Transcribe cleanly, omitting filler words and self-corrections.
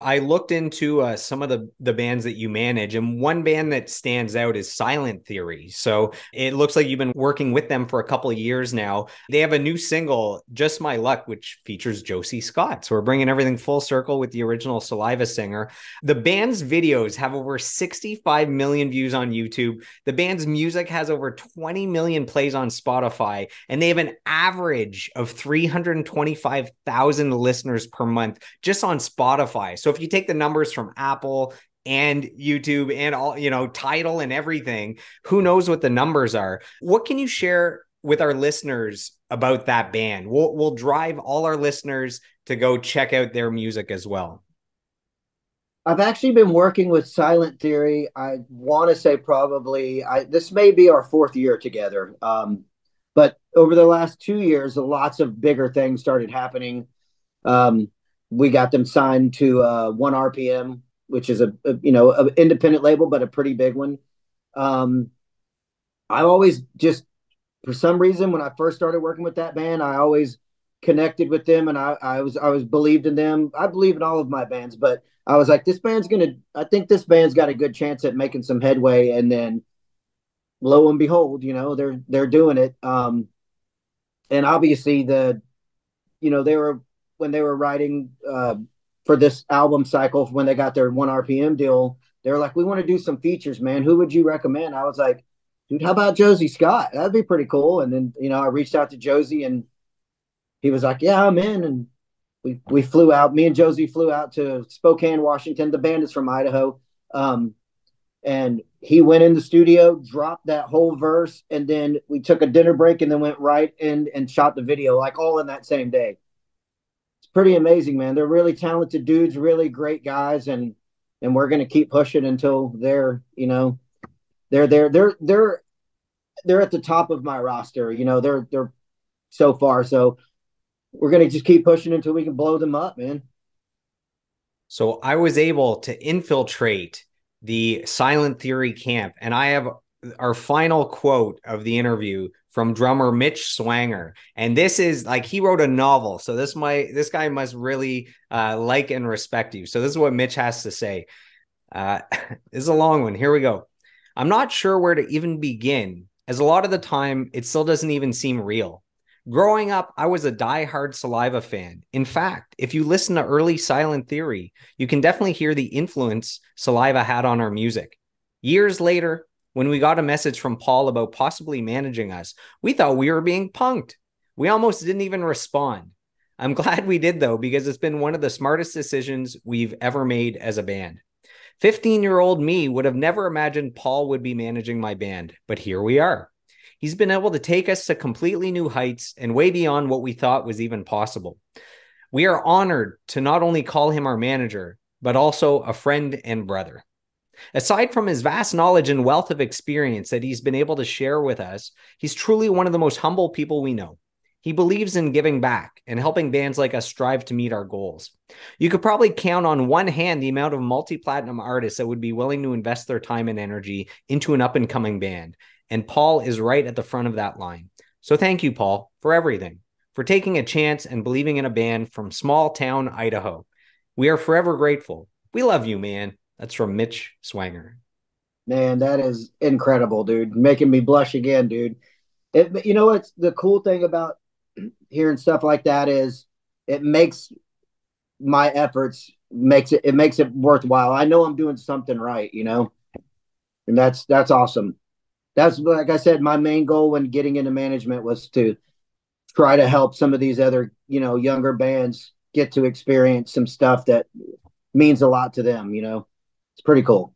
I looked into some of the bands that you manage, and one band that stands out is Silent Theory. So it looks like you've been working with them for a couple of years now. They have a new single, Just My Luck, which features Josie Scott. So we're bringing everything full circle with the original Saliva singer. The band's videos have over 65 million views on YouTube. The band's music has over 20 million plays on Spotify, and they have an average of 325,000 listeners per month just on Spotify. So if you take the numbers from Apple and YouTube and all, Tidal and everything, who knows what the numbers are? What can you share with our listeners about that band? We'll drive all our listeners to go check out their music as well. I've actually been working with Silent Theory. I want to say probably this may be our fourth year together. But over the last 2 years, lots of bigger things started happening. Um, we got them signed to 1 RPM, which is an independent label, but a pretty big one. Um, I always just, for some reason, when I first started working with that band, I always connected with them, and I was believed in them. I believe in all of my bands, but I was like, I think this band's got a good chance at making some headway. And then lo and behold, they're doing it. And obviously they were, when they were writing for this album cycle, when they got their 1 RPM deal, they were like, we want to do some features, man. Who would you recommend? I was like, dude, how about Josie Scott? That'd be pretty cool. And then, I reached out to Josie, and he was like, yeah, I'm in. And we flew out. Me and Josie flew out to Spokane, Washington. The band is from Idaho. And he went in the studio, dropped that whole verse, and then we took a dinner break and then went right in and shot the video, like all in that same day. It's pretty amazing, man. They're really talented dudes, really great guys, and we're gonna keep pushing until they're at the top of my roster. They're so far. So we're gonna just keep pushing until we can blow them up, man. So I was able to infiltrate the Silent Theory camp, and I have our final quote of the interview from drummer Mitch Swanger. And this is like, he wrote a novel, so this guy must really like and respect you. So this is what Mitch has to say. This is a long one. Here we go. I'm not sure where to even begin, as a lot of the time it still doesn't even seem real. Growing up, I was a diehard Saliva fan. In fact, if you listen to early Silent Theory, you can definitely hear the influence Saliva had on our music. Years later, when we got a message from Paul about possibly managing us, we thought we were being punked. We almost didn't even respond. I'm glad we did, though, because it's been one of the smartest decisions we've ever made as a band. 15-year-old me would have never imagined Paul would be managing my band, but here we are. He's been able to take us to completely new heights and way beyond what we thought was even possible. We are honored to not only call him our manager, but also a friend and brother. Aside from his vast knowledge and wealth of experience that he's been able to share with us, he's truly one of the most humble people we know. He believes in giving back and helping bands like us strive to meet our goals. You could probably count on one hand the amount of multi-platinum artists that would be willing to invest their time and energy into an up-and-coming band. And Paul is right at the front of that line. So thank you, Paul, for everything, for taking a chance and believing in a band from small town Idaho. We are forever grateful. We love you, man. That's from Mitch Swanger. Man, that is incredible, dude. Making me blush again, dude. What's the cool thing about hearing stuff like that is it makes my efforts makes it worthwhile. I know I'm doing something right, and that's awesome. That's, like I said, my main goal when getting into management was to try to help some of these other, younger bands get to experience some stuff that means a lot to them. It's pretty cool.